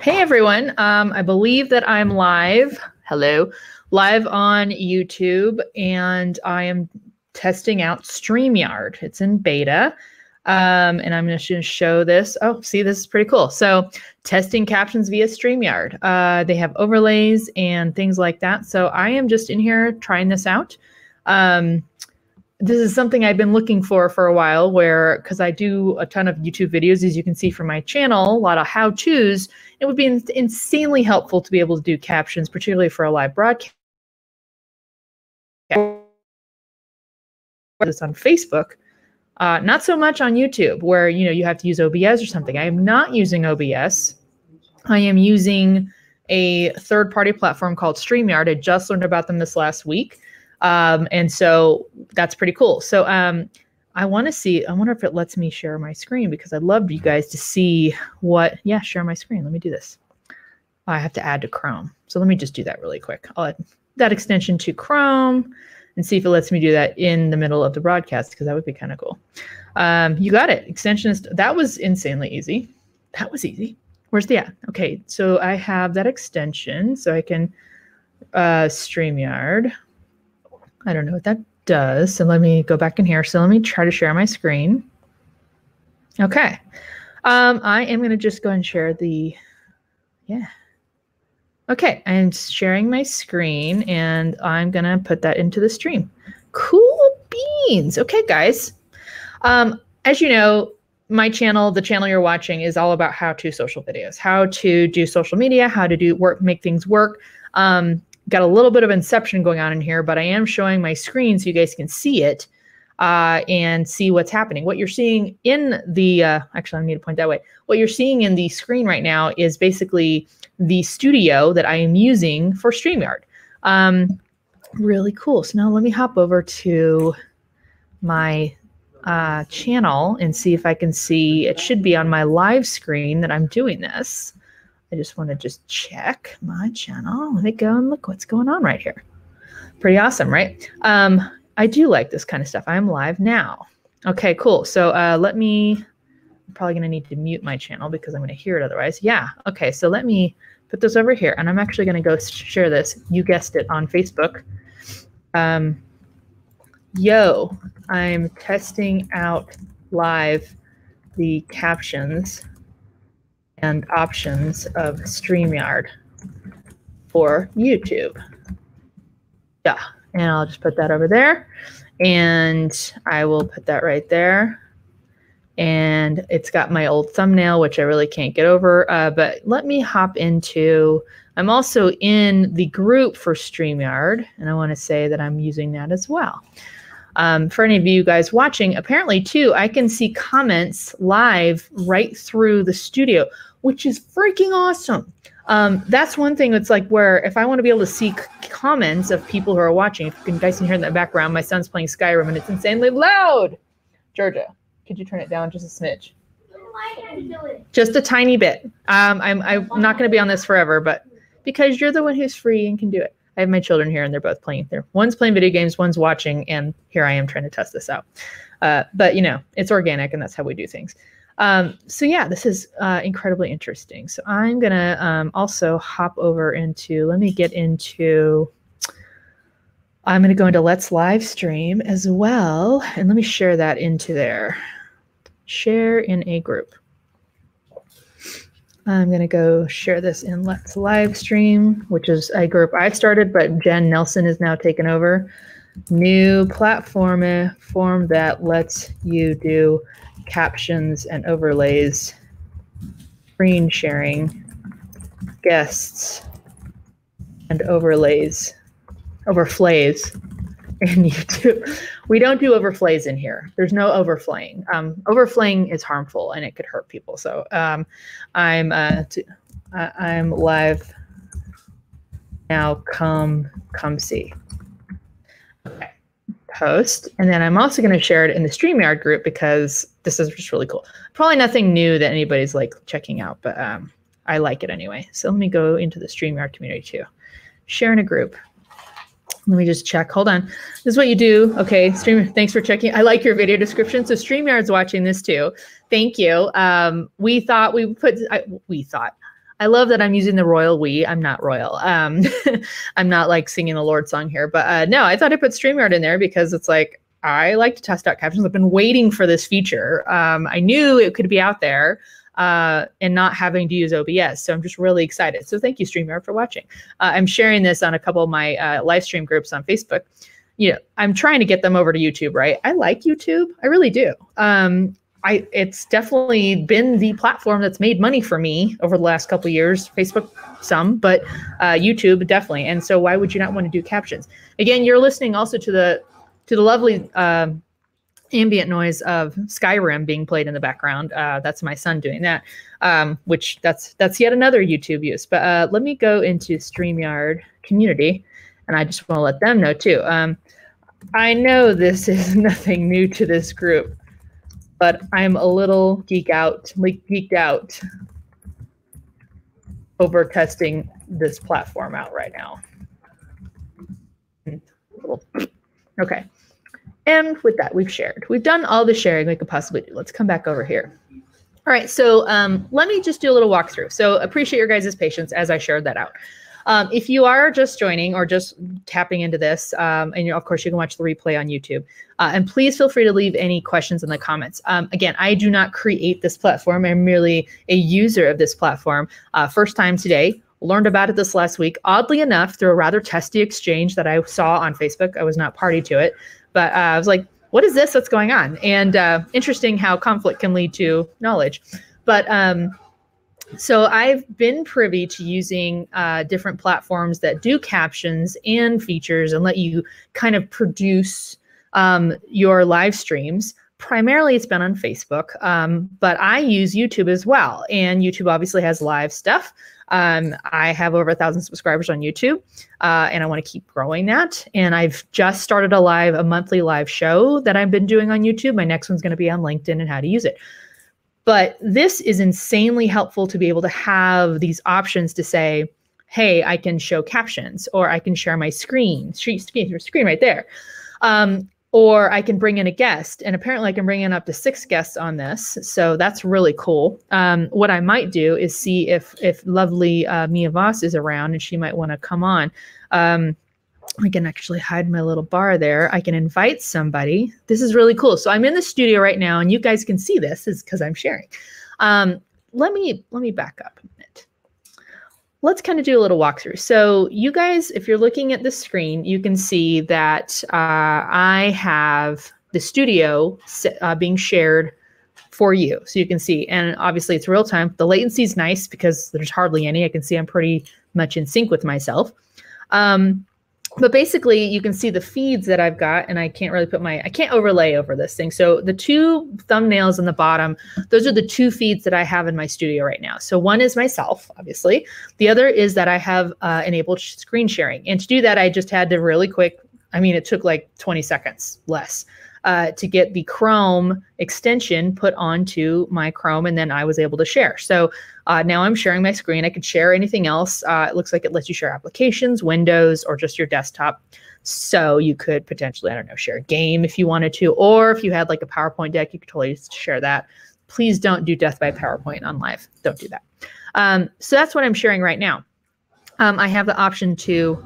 Hey everyone, I believe that I'm live. Hello, live on YouTube, and I am testing out StreamYard. It's in beta, and I'm going to show this. Oh, see, this is pretty cool. So, testing captions via StreamYard. They have overlays and things like that. So, I am just in here trying this out. This is something I've been looking for a while, because I do a ton of YouTube videos, as you can see from my channel, a lot of how-tos. It would be insanely helpful to be able to do captions, particularly for a live broadcast. This on Facebook, not so much on YouTube, where you have to use OBS or something. I am not using OBS. I am using a third-party platform called StreamYard. I just learned about them this last week. And so that's pretty cool. So I wonder if it lets me share my screen, because I'd love you guys to see share my screen. Let me do this. I have to add to Chrome. So let me just do that really quick. I'll add that extension to Chrome and see if it lets me do that in the middle of the broadcast, because that would be kind of cool. You got it. That was insanely easy. That was easy. Where's the ad? Okay, so I have that extension, so I can StreamYard. I don't know what that does. So let me go back in here. So let me try to share my screen. Okay. I am going to just go and share Okay. I'm sharing my screen, and I'm going to put that into the stream. Cool beans. Okay, guys. As you know, my channel, the channel you're watching, is all about how-to social videos, how to do social media, how to make things work. Got a little bit of inception going on in here, but I am showing my screen so you guys can see it and see what's happening. What you're seeing in the, actually I need to point that way. What you're seeing in the screen right now is basically the studio that I am using for StreamYard. Really cool. So now let me hop over to my channel and see if I can see. It should be on my live screen that I'm doing this. I just want to check my channel. Let me go and look what's going on right here. Pretty awesome, right? I do like this kind of stuff. I'm live now. Okay, cool. So I'm probably going to need to mute my channel because I'm going to hear it otherwise. Yeah. Okay, so let me put this over here, and I'm actually going to go share this. You guessed it, on Facebook. Yo, I'm testing out live the captions and options of StreamYard for YouTube. Yeah, and I'll just put that over there, and I will put that right there. And it's got my old thumbnail, which I really can't get over, but let me hop into, I'm also in the group for StreamYard, and I want to say that I'm using that as well. For any of you guys watching, apparently too, I can see comments live right through the studio, which is freaking awesome. That's one thing. It's like, where if I want to be able to see comments of people who are watching, if you guys can hear in the background, my son's playing Skyrim and it's insanely loud. Georgia, could you turn it down just a smidge? Just a tiny bit. I'm not going to be on this forever, but because you're the one who's free and can do it. I have my children here, and they're both playing. One's playing video games, one's watching, and here I am trying to test this out. But it's organic, and that's how we do things. So yeah, this is incredibly interesting. So I'm gonna also hop over into, I'm gonna go into Let's Live Stream as well, and let me share that into there. Share in a group. I'm gonna go share this in Let's Live Stream, which is a group I started, but Jen Nelson is now taken over. New platform that lets you do captions and overlays, screen sharing, guests, and overflays in YouTube. We don't do overflays in here. There's no overflaying. Overflaying is harmful and it could hurt people. So I'm live now. Come see. Okay. Post, and then I'm also going to share it in the StreamYard group, because this is just really cool. Probably nothing new that anybody's like checking out, but I like it anyway. So let me go into the StreamYard community too. Share in a group. Let me just check. Hold on. This is what you do. Okay, Stream. Thanks for checking. I like your video description. So StreamYard's watching this too. Thank you. We thought we put, I love that I'm using the royal we. I'm not royal. I'm not like singing the Lord song here, but no, I thought I put StreamYard in there because it's like, I like to test out captions. I've been waiting for this feature. I knew it could be out there and not having to use OBS. So I'm just really excited. So thank you, StreamYard, for watching. I'm sharing this on a couple of my live stream groups on Facebook. You know, I'm trying to get them over to YouTube, right? I like YouTube. I really do. It's definitely been the platform that's made money for me over the last couple of years. Facebook, some, but YouTube definitely. And so why would you not want to do captions? Again, you're listening also to the lovely ambient noise of Skyrim being played in the background. That's my son doing that, which that's yet another YouTube use. But let me go into StreamYard community, and I just want to let them know too. I know this is nothing new to this group, but I'm a little geeked out over testing this platform out right now. Okay. And with that, we've shared. We've done all the sharing we could possibly do. Let's come back over here. All right, so let me just do a little walkthrough. So appreciate your guys' patience as I shared that out. If you are just joining or just tapping into this, and of course you can watch the replay on YouTube, and please feel free to leave any questions in the comments. Again, I do not create this platform. I'm merely a user of this platform. First time today, learned about it this last week, oddly enough, through a rather testy exchange that I saw on Facebook. I was not party to it, but I was like, what is this? What's going on? And interesting how conflict can lead to knowledge. But so I've been privy to using different platforms that do captions and features and let you kind of produce your live streams. Primarily, it's been on Facebook, but I use YouTube as well. And YouTube obviously has live stuff. I have over 1,000 subscribers on YouTube, and I want to keep growing that. And I've just started a monthly live show that I've been doing on YouTube. My next one's going to be on LinkedIn and how to use it. But this is insanely helpful to be able to have these options to say, hey, I can show captions, or I can share my screen right there. Or I can bring in a guest, and apparently I can bring in up to 6 guests on this. So that's really cool. What I might do is see if lovely Mia Voss is around and she might want to come on. I can actually hide my little bar there. I can invite somebody. This is really cool. So I'm in the studio right now, and you guys can see this is because I'm sharing. Let me back up a minute. Let's kind of do a little walkthrough. So you guys, if you're looking at the screen, you can see that I have the studio being shared for you. So you can see, and obviously it's real time. The latency is nice because there's hardly any. I can see I'm pretty much in sync with myself. But basically you can see the feeds that I've got, and I can't really I can't overlay over this thing. So the 2 thumbnails in the bottom, those are the 2 feeds that I have in my studio right now. So one is myself, obviously. The other is that I have enabled screen sharing. And to do that, I just had to really quick, I mean, it took like 20 seconds less to get the Chrome extension put onto my Chrome, and then I was able to share. So now I'm sharing my screen. I could share anything else. It looks like it lets you share applications, Windows, or just your desktop. So you could potentially, I don't know, share a game if you wanted to, or if you had like a PowerPoint deck, you could totally share that. Please don't do death by PowerPoint on live. Don't do that. So that's what I'm sharing right now. I have the option to,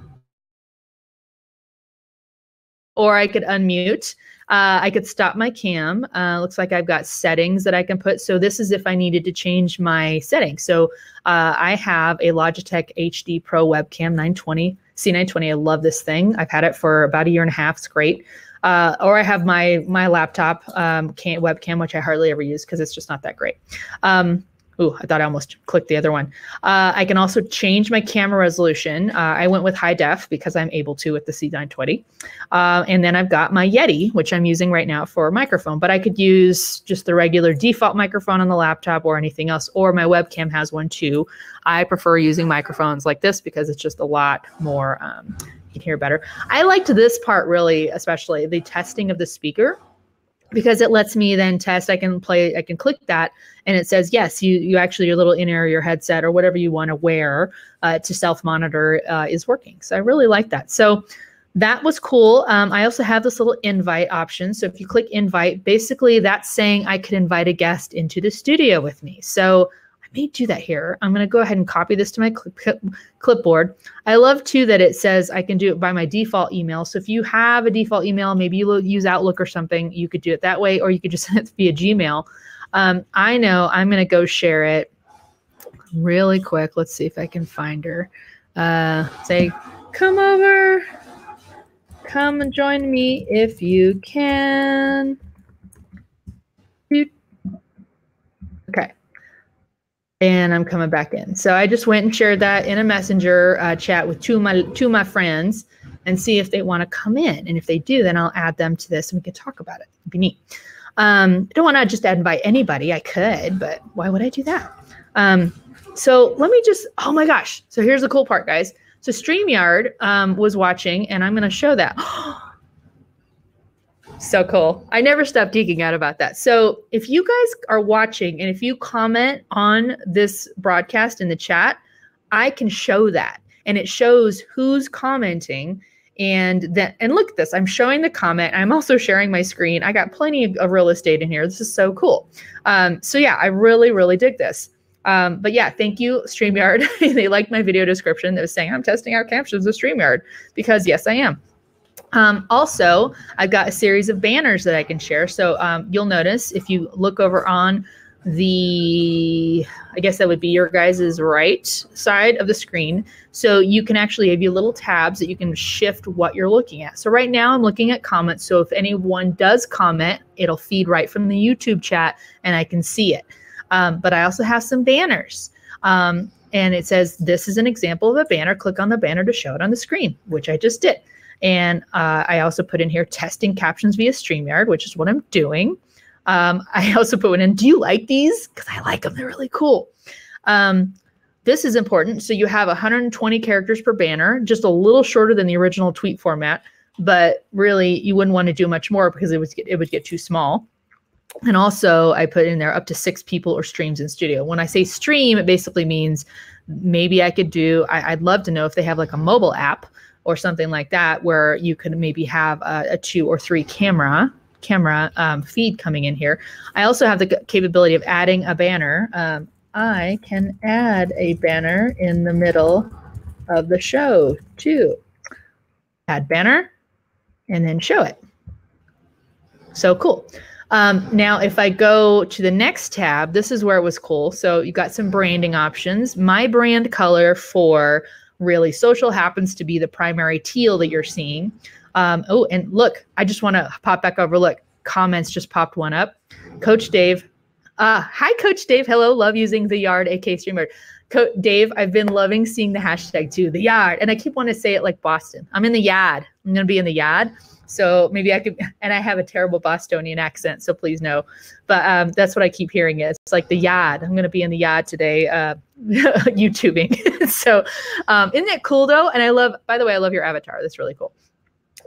or I could unmute. I could stop my cam. Looks like I've got settings that I can put. So this is if I needed to change my settings. So I have a Logitech HD Pro webcam 920, C920. I love this thing. I've had it for about 1.5 years. It's great. Or I have my laptop webcam, which I hardly ever use because it's just not that great. Ooh, I thought I almost clicked the other one. I can also change my camera resolution. I went with high def because I'm able to with the C920. And then I've got my Yeti, which I'm using right now for a microphone, but I could use just the regular default microphone on the laptop or anything else, or my webcam has one too. I prefer using microphones like this because it's just a lot more, you can hear better. I liked this part really, especially the testing of the speaker, because it lets me then test. I can click that and it says, yes, you actually, your little in-ear, your headset or whatever you want to wear to self-monitor is working. So I really like that. So that was cool. I also have this little invite option. So if you click invite, basically that's saying I could invite a guest into the studio with me. So I may do that here. I'm going to go ahead and copy this to my clipboard. I love too that it says I can do it by my default email. So if you have a default email, maybe you use Outlook or something, you could do it that way, or you could just send it via Gmail. I know I'm going to go share it really quick. Let's see if I can find her. Say, come over. Come and join me if you can. Okay. And I'm coming back in. So I just went and shared that in a messenger chat with two of my friends and see if they want to come in. And if they do, then I'll add them to this and we can talk about it. It'd be neat. I don't want to just invite anybody. I could, but why would I do that? So let me just, oh my gosh. So here's the cool part, guys. So StreamYard was watching, and I'm going to show that. So cool. I never stopped geeking out about that. So if you guys are watching and if you comment on this broadcast in the chat, I can show that. And it shows who's commenting. And look at this. I'm showing the comment. I'm also sharing my screen. I got plenty of real estate in here. This is so cool. So yeah, I really, really dig this. But yeah, thank you, StreamYard. They liked my video description that was saying I'm testing out captions with StreamYard, because yes, I am. Also, I've got a series of banners that I can share. So you'll notice if you look over on the, I guess that would be your guys' right side of the screen. So you can actually have your little tabs that you can shift what you're looking at. So right now I'm looking at comments. So if anyone does comment, it'll feed right from the YouTube chat and I can see it. But I also have some banners. And it says, this is an example of a banner. Click on the banner to show it on the screen, which I just did. And I also put in here testing captions via StreamYard, which is what I'm doing. I also put one in, do you like these? Because I like them. They're really cool. This is important. So you have 120 characters per banner, just a little shorter than the original tweet format. But really, you wouldn't want to do much more because it would get too small. And also, I put in there up to 6 people or streams in studio. When I say stream, it basically means maybe I could do, I'd love to know if they have like a mobile app or something like that, where you could maybe have a 2 or 3 camera feed coming in here. I also have the capability of adding a banner. I can add a banner in the middle of the show too. Add banner and then show it. So cool. Now, if I go to the next tab, this is where it was cool. So you got some branding options. My brand color for Really Social happens to be the primary teal that you're seeing. Oh, and look, I just want to pop back over. Look, comments just popped one up. Coach Dave. Hi, Coach Dave. Hello. Love using the yard, aka StreamYard. Dave, I've been loving seeing the hashtag too, the yard. And I keep wanting to say it like Boston. I'm in the yard. I'm going to be in the yard. So maybe I could, and I have a terrible Bostonian accent, so please no. But that's what I keep hearing is. It's like the yard. I'm going to be in the yard today, YouTubing. So isn't that cool though? And I love, by the way, I love your avatar. That's really cool.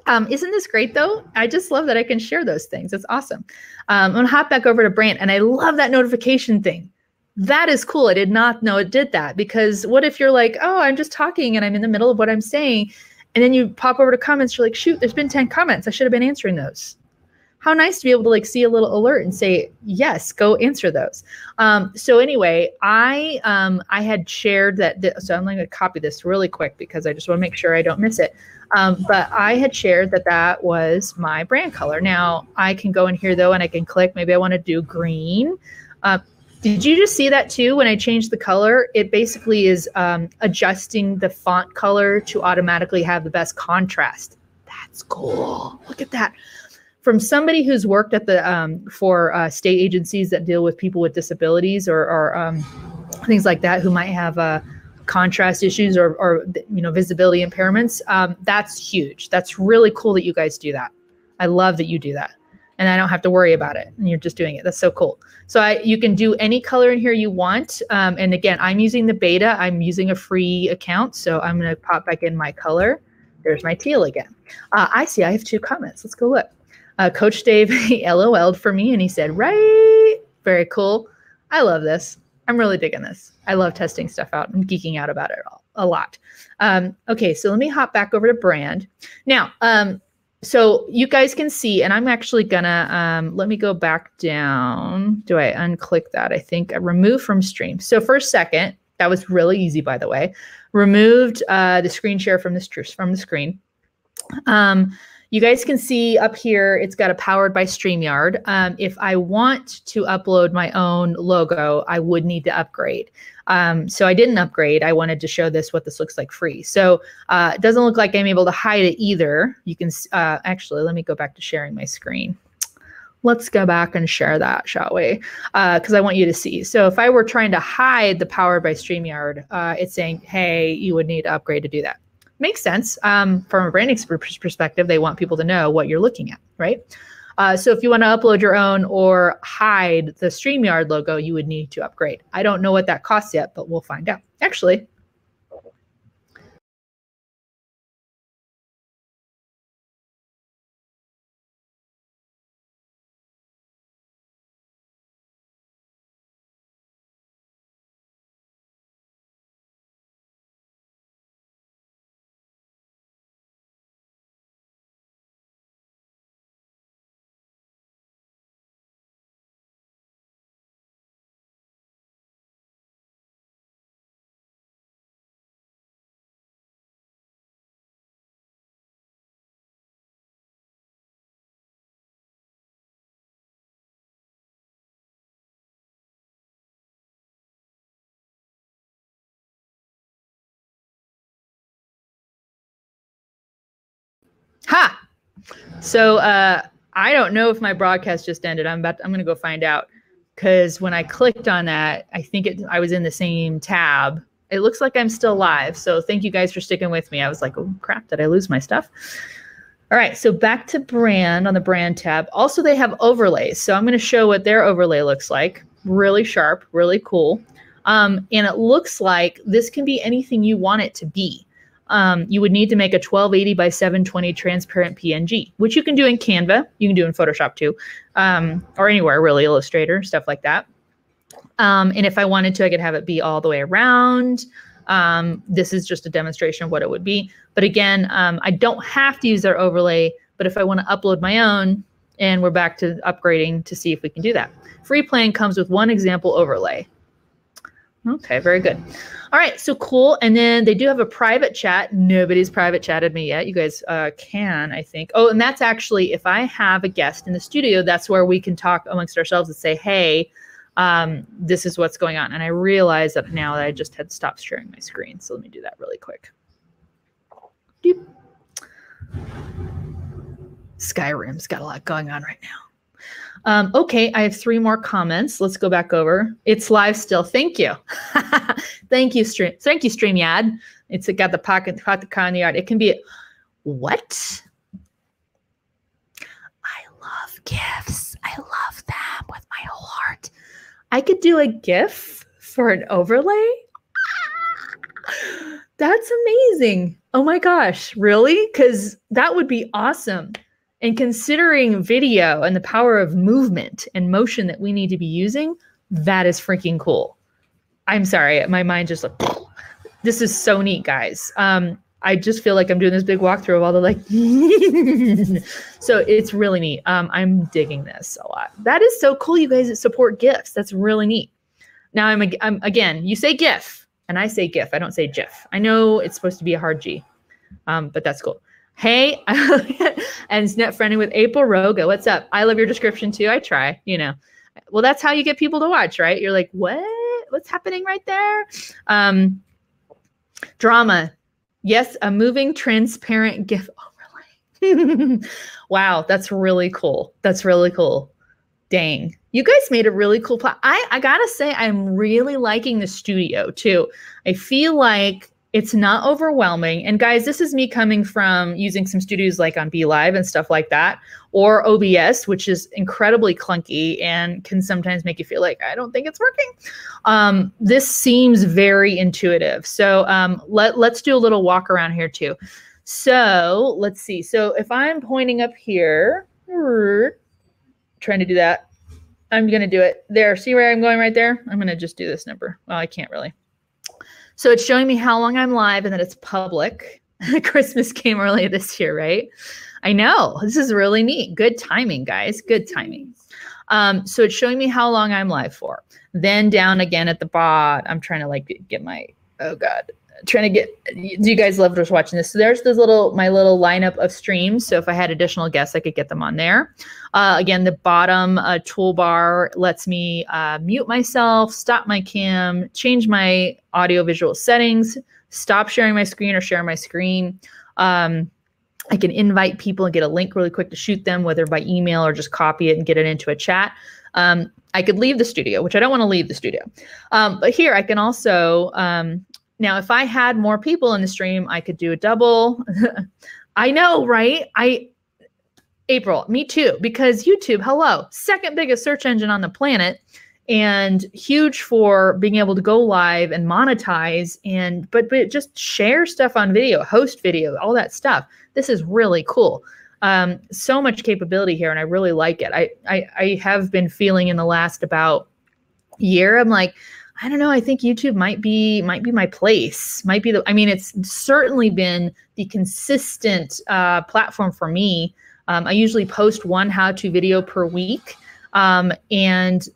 Isn't this great though? I just love that I can share those things. It's awesome. I'm going to hop back over to Brand, and I love that notification thing. That is cool. I did not know it did that, because what if you're like, oh, I'm just talking and I'm in the middle of what I'm saying. And then you pop over to comments, you're like, shoot, there's been 10 comments. I should have been answering those. How nice to be able to like see a little alert and say, yes, go answer those. So anyway, I had shared that, so I'm going to copy this really quick because I just want to make sure I don't miss it. But I had shared that was my brand color. Now I can go in here though, and I can click, maybe I want to do green. Did you just see that too? When I changed the color, it basically is adjusting the font color to automatically have the best contrast. That's cool. Look at that. From somebody who's worked at the for state agencies that deal with people with disabilities or things like that, who might have contrast issues or visibility impairments, that's huge. That's really cool that you guys do that. I love that you do that. And I don't have to worry about it. And you're just doing it. That's so cool. So you can do any color in here you want. And again, I'm using the beta. I'm using a free account. So I'm going to pop back in my color. There's my teal again. I see I have 2 comments. Let's go look. Coach Dave, he LOL'd for me and he said, right. Very cool. I love this. I'm really digging this. I love testing stuff out. I'm geeking out about it all. a lot. Okay, so let me hop back over to brand. Now, so you guys can see, and I'm actually gonna, let me go back down. Do I unclick that? I think I remove from stream. So for a second, that was really easy, by the way. Removed the screen share from the screen. You guys can see up here, it's got a powered by StreamYard. If I want to upload my own logo, I would need to upgrade. So I didn't upgrade. I wanted to show this, what this looks like free. So it doesn't look like I'm able to hide it either. You can actually, let me go back to sharing my screen. Let's go back and share that, shall we? Because I want you to see. So if I were trying to hide the powered by StreamYard, it's saying, hey, you would need to upgrade to do that. Makes sense. From a branding perspective, they want people to know what you're looking at, right? So if you want to upload your own or hide the StreamYard logo, you would need to upgrade. I don't know what that costs yet, but we'll find out. Actually, ha! So I don't know if my broadcast just ended. I'm going to go find out, because when I clicked on that, I think I was in the same tab. It looks like I'm still live. So thank you guys for sticking with me. I was like, oh crap, did I lose my stuff? All right, so back to brand on the brand tab. Also, they have overlays. So I'm going to show what their overlay looks like. Really sharp, really cool. And it looks like this can be anything you want it to be. You would need to make a 1280 by 720 transparent PNG, which you can do in Canva. You can do in Photoshop too, or anywhere really, Illustrator, stuff like that. And if I wanted to, I could have it be all the way around. This is just a demonstration of what it would be. But again, I don't have to use their overlay, but if I want to upload my own, and we're back to upgrading to see if we can do that. Free plan comes with one example overlay. Okay, very good. All right, so cool. And then they do have a private chat. Nobody's private chatted me yet. You guys can, I think. Oh, and that's actually, if I have a guest in the studio, that's where we can talk amongst ourselves and say, hey, this is what's going on. And I realize that now that I just had stopped sharing my screen. So let me do that really quick. Doop. Skyrim's got a lot going on right now. Okay, I have 3 more comments. Let's go back over. It's live still. Thank you. Thank you, StreamYard. It's got the pocket on the yard. It can be what? I love GIFs. I love them with my whole heart. I could do a GIF for an overlay. That's amazing. Oh my gosh, really? Because that would be awesome. And considering video and the power of movement and motion that we need to be using, that is freaking cool. I'm sorry, my mind just like, this is so neat, guys. I just feel like I'm doing this big walkthrough of all the like, so it's really neat. I'm digging this a lot. That is so cool, you guys that support GIFs. That's really neat. Now I'm again, you say GIF and I say GIF. I don't say GIF. I know it's supposed to be a hard G, but that's cool. Hey, and it's net friendly with April Roga. What's up? I love your description too. I try, you know. Well, that's how you get people to watch, right? You're like, what? What's happening right there? Drama. Yes, a moving, transparent GIF overlay. Wow, that's really cool. That's really cool. Dang. You guys made a really cool plot. I gotta say, I'm really liking the studio too. I feel like it's not overwhelming. And guys, this is me coming from using some studios like on BeLive and stuff like that, or OBS, which is incredibly clunky and can sometimes make you feel like, I don't think it's working. This seems very intuitive. So let's do a little walk around here too. So let's see. So if I'm pointing up here, trying to do that, I'm going to do it there. See where I'm going right there? I'm going to just do this number. Well, I can't really. So it's showing me how long I'm live and that it's public. Christmas came early this year, right? I know. This is really neat. Good timing, guys. Good timing. So it's showing me how long I'm live for. Then down again at the bot, I'm trying to like get my, oh God, trying to get, do you guys love just watching this? So there's this my little lineup of streams. So if I had additional guests, I could get them on there. Again, the bottom toolbar lets me mute myself, stop my cam, change my audio visual settings, stop sharing my screen or share my screen. I can invite people and get a link really quick to shoot them, whether by email or just copy it and get it into a chat. I could leave the studio, which I don't want to leave the studio. But here I can also, now if I had more people in the stream, I could do a double. I know, right? April, me too, because YouTube, hello, second biggest search engine on the planet and huge for being able to go live and monetize but just share stuff on video, host video, all that stuff. This is really cool. So much capability here, and I really like it. I have been feeling in the last about year, I'm like, I don't know, I think YouTube might be my place. I mean, it's certainly been the consistent platform for me. I usually post one how-to video per week. And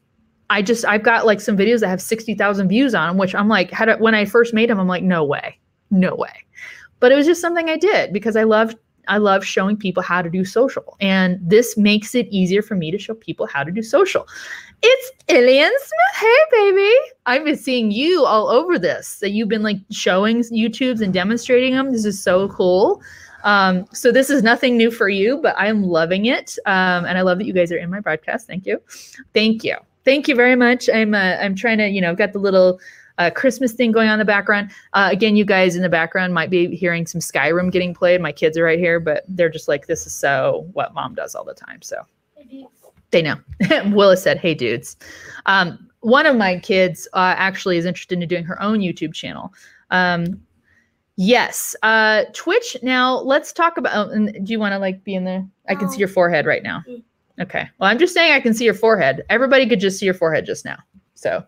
I've got like some videos that have 60,000 views on them, which I'm like, when I first made them, I'm like, no way. But it was just something I did because I love showing people how to do social. And this makes it easier for me to show people how to do social. It's Ilian Smith. Hey, baby. I've been seeing you all over this. That you've been like showing YouTubes and demonstrating them. This is so cool. So this is nothing new for you, but I'm loving it. And I love that you guys are in my broadcast. Thank you. Thank you. Thank you very much. I'm trying to, got the little Christmas thing going on in the background. Again, you guys in the background might be hearing some Skyrim getting played. My kids are right here, but they're just like, this is so what mom does all the time. So they know. Willis said, hey, dudes. One of my kids actually is interested in doing her own YouTube channel. Yes. Twitch. Now let's talk about, do you want to like be in there? I can see your forehead right now. Okay. Well, I'm just saying I can see your forehead. Everybody could just see your forehead just now. So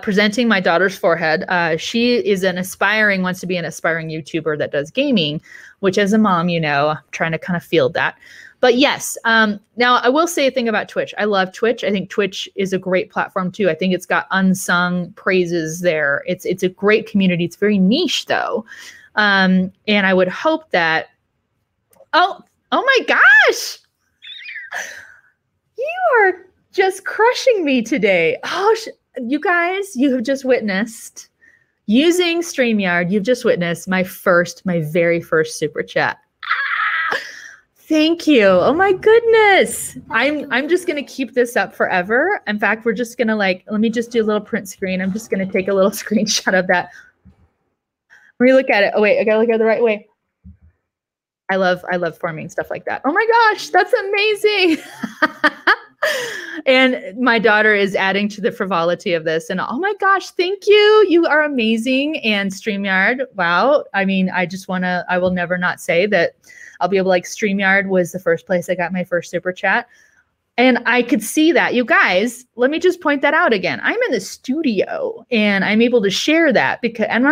presenting my daughter's forehead. She is wants to be an aspiring YouTuber that does gaming, which as a mom, I'm trying to kind of field that. But yes, now I will say a thing about Twitch. I love Twitch. I think Twitch is a great platform too. I think it's got unsung praises there. It's a great community. It's very niche though. And I would hope that, oh my gosh, you are just crushing me today. Oh, you guys, you have just witnessed using StreamYard. You've just witnessed my very first super chat. Thank you. Oh my goodness. I'm just going to keep this up forever. In fact, we're just going to let me just do a little print screen. I'm just going to take a little screenshot of that. Relook at it. Oh wait, I got to look at it the right way. I love forming stuff like that. Oh my gosh, that's amazing. And my daughter is adding to the frivolity of this. And oh my gosh, thank you. You are amazing. And StreamYard, wow. I mean, I will never not say that I'll be able StreamYard was the first place I got my first super chat. And I could see that. You guys, let me just point that out again. I'm in the studio and I'm able to share that because I'm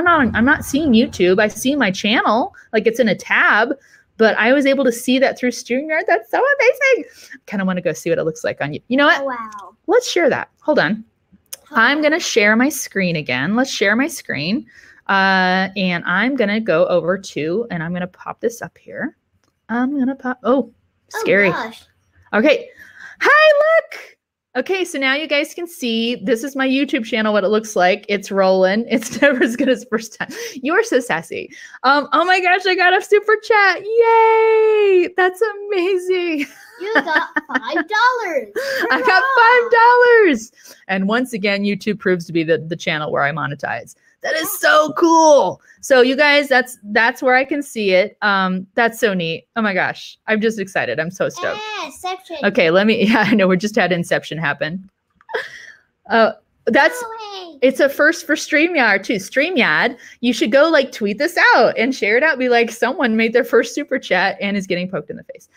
not seeing YouTube. I see my channel, like it's in a tab. But I was able to see that through StreamYard. That's so amazing. Kind of want to go see what it looks like on you. You know what? Oh, wow. Let's share that. Hold on. I'm going to share my screen again. Let's share my screen. And I'm going to go over to, and I'm going to pop this up here. I'm going to pop. Oh, scary. Oh, gosh. Okay. Hi, look. Okay, so now you guys can see this is my YouTube channel, what it looks like. It's rolling. It's never as good as first time. You are so sassy. Oh my gosh, I got a super chat. Yay! That's amazing. You got $5. I got $5. And once again, YouTube proves to be the channel where I monetize. That is so cool. So you guys, that's where I can see it. That's so neat. Oh my gosh. I'm just excited. I'm so stoked. Inception. Okay, I know we just had Inception happen. It's a first for StreamYard too. StreamYard, you should go tweet this out and share it out. Be like, someone made their first super chat and is getting poked in the face.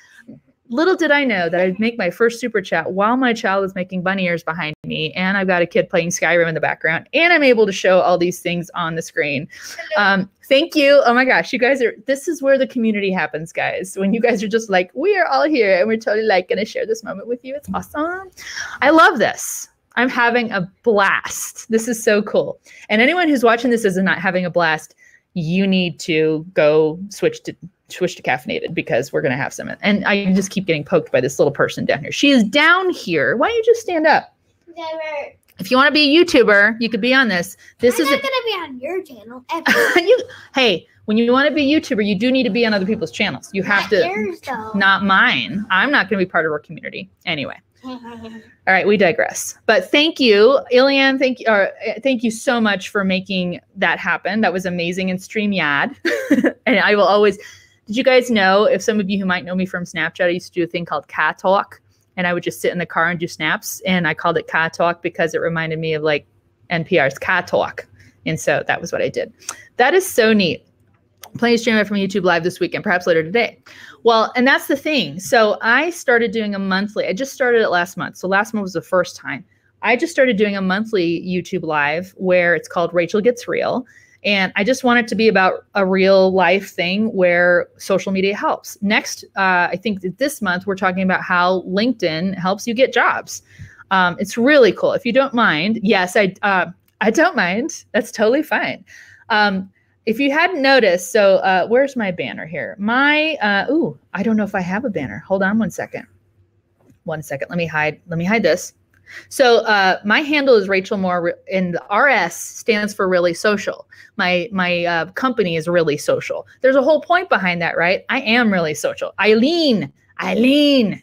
little did I know that I'd make my first super chat while my child is making bunny ears behind me, and I've got a kid playing Skyrim in the background, and I'm able to show all these things on the screen. Thank you. Oh my gosh, you guys this is where the community happens, guys. When you guys are just like, we are all here and we're totally like going to share this moment with you. It's awesome. I love this. I'm having a blast. This is so cool. And anyone who's watching this is not having a blast, you need to go switch to caffeinated, because we're going to have some. And I just keep getting poked by this little person down here. She is down here. Why don't you just stand up? Never. If you want to be a YouTuber, you could be on this. This is not going to be on your channel ever. Hey, when you want to be a YouTuber, you do need to be on other people's channels. You have to. Yours, though. Not mine. I'm not going to be part of our community. Anyway. All right, we digress. But thank you, Ilian. Thank you so much for making that happen. That was amazing in StreamYard. And I will always. Did you guys know, if some of you who might know me from Snapchat, I used to do a thing called Cat Talk, and I would just sit in the car and do snaps, and I called it Cat Talk because it reminded me of like NPR's Cat Talk, and so that was what I did. That is so neat. Playing StreamYard from YouTube live this weekend, perhaps later today. Well, and that's the thing. So I started doing a monthly. I just started it last month. So last month was the first time. I just started doing a monthly YouTube live where it's called Rachel Gets Real. And I just want it to be about a real life thing where social media helps. Next, I think that this month we're talking about how LinkedIn helps you get jobs. It's really cool. If you don't mind, yes, I don't mind. That's totally fine. If you hadn't noticed, so where's my banner here? I don't know if I have a banner. Hold on one second. Let me hide this. So my handle is Rachel Moore, and the RS stands for Really Social. My company is Really Social. There's a whole point behind that, right? I am really social. Eileen,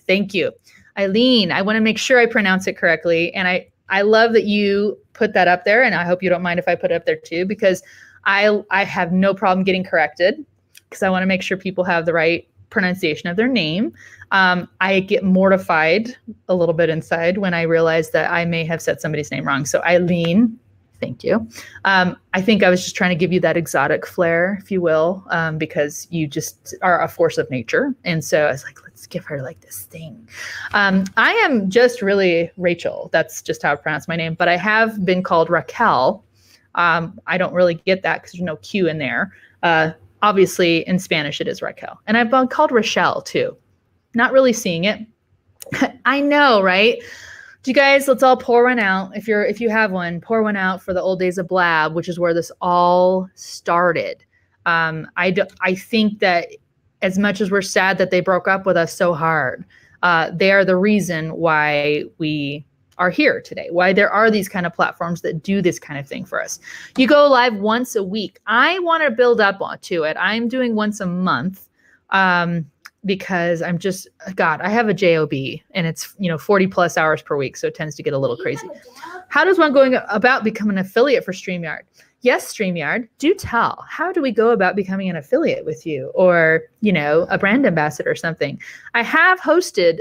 thank you. Eileen, I want to make sure I pronounce it correctly. And I love that you put that up there, and I hope you don't mind if I put it up there too, because I have no problem getting corrected, because I want to make sure people have the right pronunciation of their name. I get mortified a little bit inside when I realize that I may have said somebody's name wrong. So Eileen, thank you. I think I was just trying to give you that exotic flair, if you will, because you just are a force of nature. And so I was like, let's give her like this thing. I am just really Rachel. That's just how I pronounce my name. But I have been called Raquel. I don't really get that because there's no Q in there. Obviously, in Spanish, it is Raquel. And I've been called Rochelle, too. Not really seeing it. I know, right? You guys, let's all pour one out. If you have one, pour one out for the old days of Blab, which is where this all started. I think that as much as we're sad that they broke up with us so hard, they are the reason why we are here today, why there are these kind of platforms that do this kind of thing for us. You go live once a week. I want to build up to it. I'm doing once a month because I'm just, God, I have a job, and it's 40 plus hours per week, so it tends to get a little crazy. How does one go about becoming an affiliate for StreamYard? Yes, StreamYard, do tell. How do we go about becoming an affiliate with you, or a brand ambassador or something? I have hosted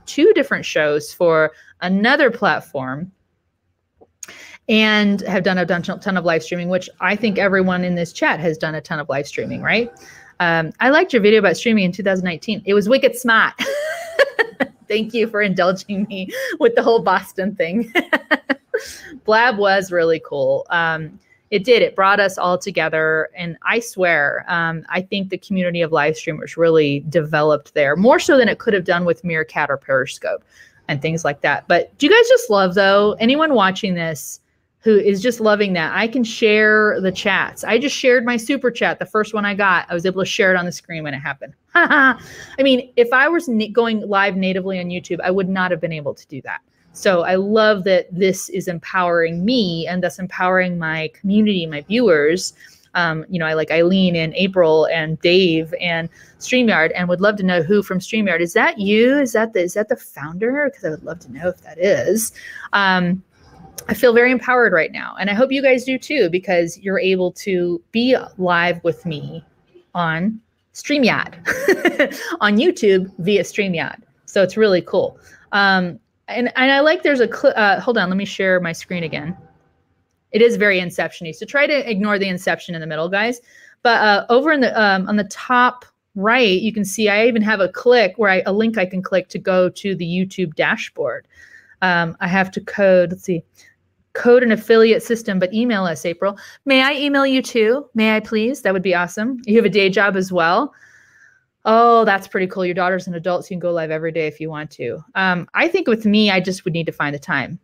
two different shows for another platform, and have done a ton of live streaming, which I think everyone in this chat has done a ton of live streaming, right? I liked your video about streaming in 2019. It was wicked smart. Thank you for indulging me with the whole Boston thing. Blab was really cool. It brought us all together, and I swear, I think the community of live streamers really developed there, more so than it could have done with Meerkat or Periscope and things like that. But do you guys just love, though, anyone watching this who is just loving that? I can share the chats. I just shared my super chat, the first one I got. I was able to share it on the screen when it happened. I mean, if I was going live natively on YouTube, I would not have been able to do that. So I love that this is empowering me, and thus empowering my community, my viewers. I like Eileen and April and Dave and StreamYard, and would love to know who from StreamYard. Is that you? Is that the founder? Because I would love to know if that is. I feel very empowered right now, and I hope you guys do too, because you're able to be live with me on StreamYard, on YouTube via StreamYard. So it's really cool. And I like there's a hold on, let me share my screen again. It is very Inception-y, so try to ignore the Inception in the middle, guys. But over in the on the top right, you can see I even have a link I can click to go to the YouTube dashboard. I have to code, let's see, code an affiliate system, but email us, April. May I email you too? May I please? That would be awesome. You have a day job as well. Oh, that's pretty cool. Your daughter's an adult, so you can go live every day if you want to. I think with me, I just would need to find the time.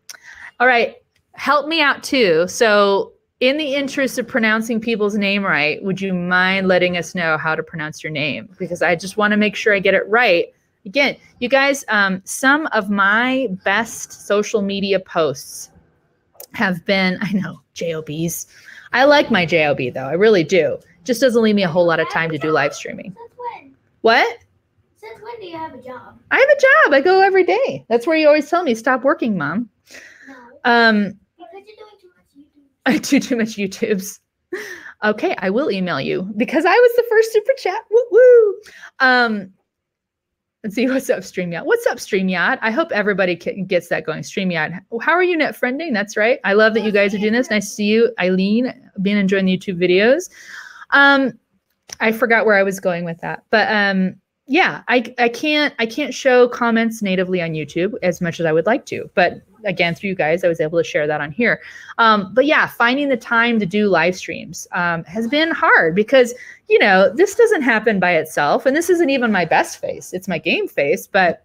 All right, help me out too. So in the interest of pronouncing people's name right, would you mind letting us know how to pronounce your name? Because I just want to make sure I get it right. Again, you guys, some of my best social media posts have been, I know, JOBs. I like my JOB though, I really do. Just doesn't leave me a whole lot of time to do live streaming. Since when? What? Since when do you have a job? I have a job. I go every day. That's where you always tell me, stop working, Mom. No. Because you're doing too much YouTube. I do too much YouTubes. Okay, I will email you because I was the first super chat. Woo woo. Let's see, what's up, StreamYard? What's up, StreamYard? I hope everybody gets that going. StreamYard. How are you, net friending? That's right. I love that you guys are doing this. Nice to see you, Eileen. Been enjoying the YouTube videos. I forgot where I was going with that, but yeah, I can't show comments natively on YouTube as much as I would like to, but again, through you guys, I was able to share that on here. But yeah, finding the time to do live streams has been hard because, you know, this doesn't happen by itself. And this isn't even my best face. It's my game face, but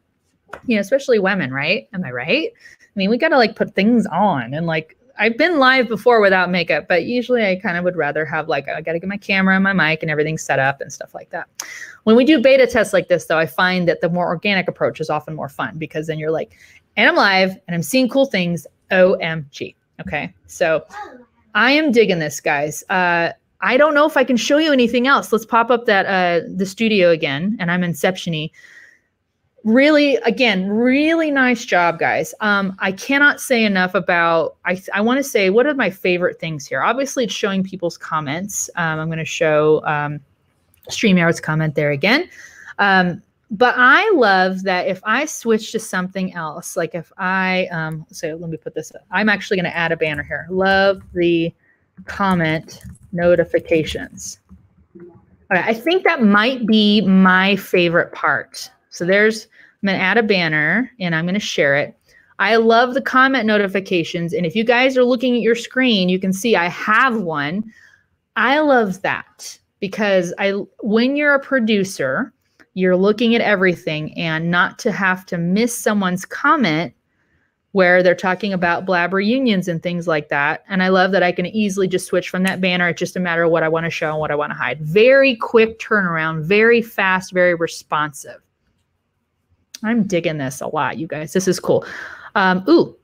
you know, especially women, right? Am I right? I mean, we got to like put things on and like, I've been live before without makeup, but usually I kind of would rather have like, I got to get my camera and my mic and everything set up and stuff like that. When we do beta tests like this though, I find that the more organic approach is often more fun because then you're like, and I'm live and I'm seeing cool things. OMG. Okay. So I am digging this, guys. I don't know if I can show you anything else. Let's pop up that, the studio again, and I'm Inception-y. Really, again, really nice job, guys. I cannot say enough about, I want to say, what are my favorite things here? Obviously, it's showing people's comments. I'm going to show StreamYard's comment there again. But I love that if I switch to something else, like if I, so let me put this up. I'm actually going to add a banner here. Love the comment notifications. All right, I think that might be my favorite part. So there's, I'm going to add a banner and I'm going to share it. I love the comment notifications. And if you guys are looking at your screen, you can see I have one. I love that because when you're a producer, you're looking at everything and not to have to miss someone's comment where they're talking about blab reunions and things like that. And I love that I can easily just switch from that banner. It's just a matter of what I want to show and what I want to hide. Very quick turnaround, very fast, very responsive. I'm digging this a lot, you guys. This is cool. Ooh.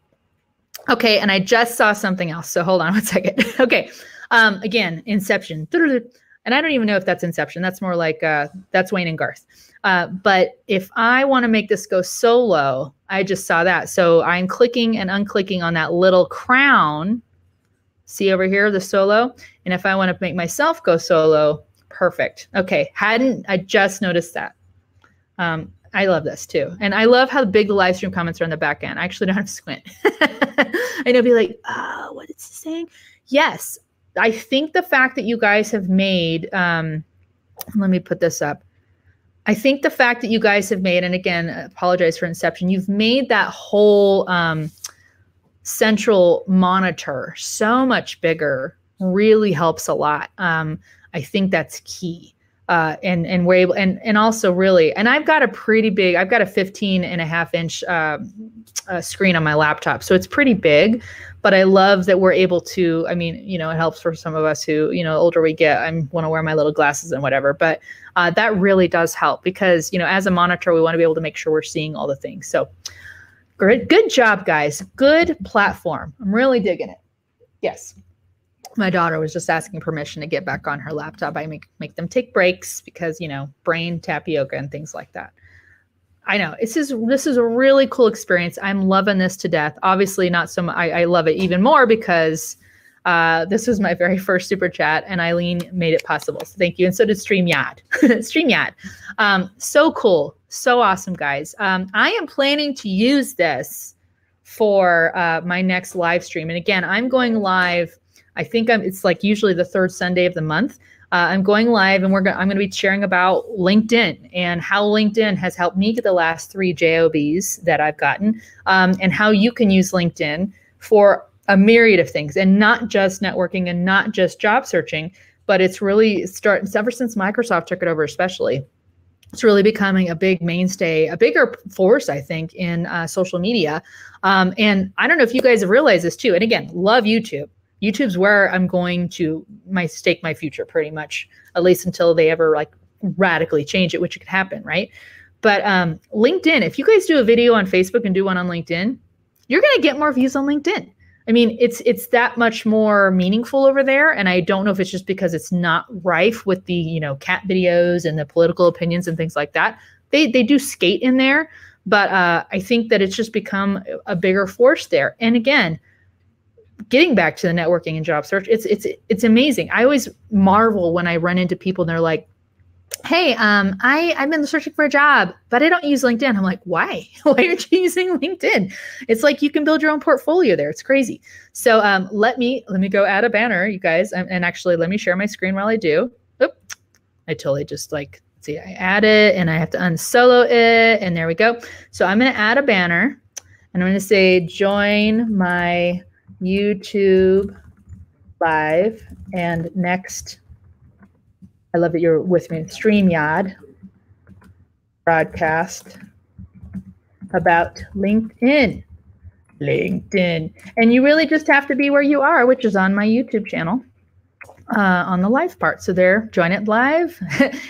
Okay, and I just saw something else. So hold on one second. Okay. Again, Inception. And I don't even know if that's Inception. That's more like, that's Wayne and Garth. But if I want to make this go solo, I just saw that. So I'm clicking and unclicking on that little crown. See over here, the solo. And if I want to make myself go solo, perfect. Okay, I just noticed that. I love this too. And I love how big the live stream comments are on the back end. I actually don't have to squint. I know, be like, oh, what is it saying? Yes. I think the fact that you guys have made, let me put this up. I think the fact that you guys have made, and again, apologize for Inception, you've made that whole central monitor so much bigger, really helps a lot. I think that's key. And we're able, and also really, and I've got a pretty big, I've got a 15.5-inch screen on my laptop. So it's pretty big, but I love that we're able to, I mean, you know, it helps for some of us who, you know, the older we get, I want to wear my little glasses and whatever, but that really does help because, you know, as a monitor, we want to be able to make sure we're seeing all the things. So good job, guys. Good platform. I'm really digging it. Yes. My daughter was just asking permission to get back on her laptop. I make them take breaks because, you know, brain tapioca and things like that. I know this is a really cool experience. I'm loving this to death. Obviously not so much. I love it even more because this was my very first super chat and Eileen made it possible. So thank you. And so did StreamYard. StreamYard. So cool. So awesome, guys. I am planning to use this for my next live stream. And again, I'm going live. I think it's like usually the third Sunday of the month. I'm going live, and I'm going to be sharing about LinkedIn and how LinkedIn has helped me get the last 3 jobs that I've gotten, and how you can use LinkedIn for a myriad of things, and not just networking and not just job searching, but it's really ever since Microsoft took it over, especially. It's really becoming a big mainstay, a bigger force, I think, in social media. And I don't know if you guys have realized this too. And again, love YouTube. YouTube's where I'm going to stake my future, pretty much, at least until they ever like radically change it, which could happen, right? But LinkedIn, if you guys do a video on Facebook and do one on LinkedIn, you're going to get more views on LinkedIn. I mean, it's that much more meaningful over there. And I don't know if it's just because it's not rife with the, you know, cat videos and the political opinions and things like that. They do skate in there, but I think that it's just become a bigger force there. And again, getting back to the networking and job search, it's amazing. I always marvel when I run into people and they're like, hey, I've been searching for a job, but I don't use LinkedIn. I'm like, why? Why aren't you using LinkedIn? It's like you can build your own portfolio there. It's crazy. So let me go add a banner, you guys. And actually, let me share my screen while I do. Oop, I totally just like, see, I add it and I have to unsolo it. And there we go. So I'm going to add a banner and I'm going to say, join my YouTube live and next. I love that you're with me. StreamYard broadcast about LinkedIn. And you really just have to be where you are, which is on my YouTube channel, on the live part. So there, join it live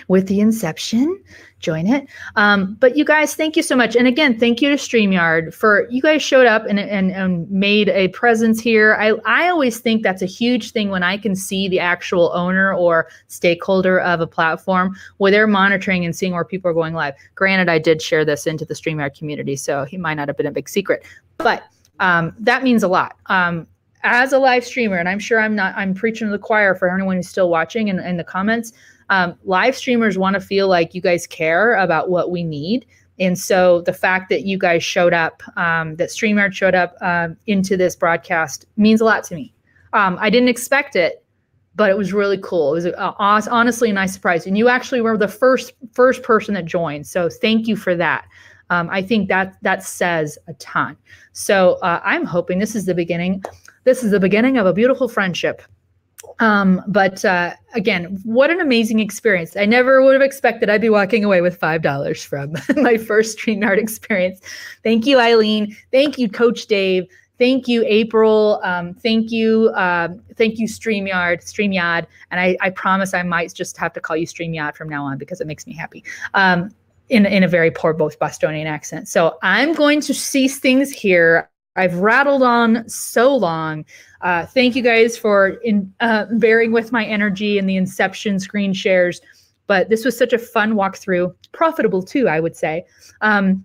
with the inception. Join it. But you guys, thank you so much. And again, thank you to StreamYard for you guys showed up and made a presence here. I always think that's a huge thing when I can see the actual owner or stakeholder of a platform where they're monitoring and seeing where people are going live. Granted, I did share this into the StreamYard community, so he might not have been a big secret, but that means a lot. As a live streamer, and I'm sure I'm preaching to the choir for anyone who's still watching and in the comments, live streamers want to feel like you guys care about what we need. And so the fact that you guys showed up, that StreamYard showed up into this broadcast means a lot to me. I didn't expect it, but it was really cool. It was honestly a nice surprise. And you actually were the first person that joined. So thank you for that. I think that says a ton. So I'm hoping this is the beginning. This is the beginning of a beautiful friendship. But again, what an amazing experience. I never would have expected I'd be walking away with $5 from my first StreamYard experience. Thank you, Eileen. Thank you, Coach Dave. Thank you, April. Thank you, StreamYard. And I promise I might just have to call you StreamYard from now on because it makes me happy. In a very poor both Bostonian accent. So I'm going to cease things here. I've rattled on so long. Thank you guys for bearing with my energy and the inception screen shares. But this was such a fun walkthrough, profitable too, I would say. And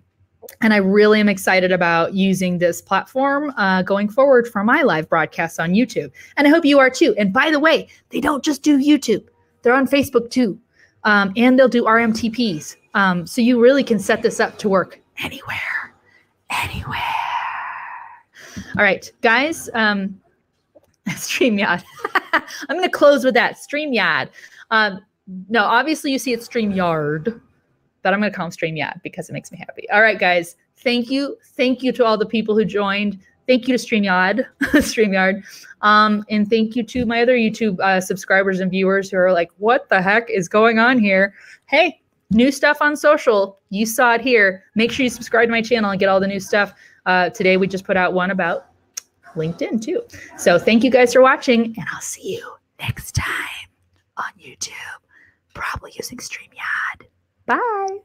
I really am excited about using this platform going forward for my live broadcasts on YouTube. And I hope you are too. And by the way, they don't just do YouTube. They're on Facebook too. And they'll do RMTPs. So you really can set this up to work anywhere. All right, guys, StreamYard. I'm going to close with that, StreamYard. No, obviously you see it's StreamYard, but I'm going to call him StreamYard because it makes me happy. All right, guys, thank you. Thank you to all the people who joined. Thank you to StreamYard, and thank you to my other YouTube subscribers and viewers who are like, what the heck is going on here? Hey, new stuff on social. You saw it here. Make sure you subscribe to my channel and get all the new stuff. Today, we just put out one about LinkedIn too. So thank you guys for watching, and I'll see you next time on YouTube, probably using StreamYard. Bye.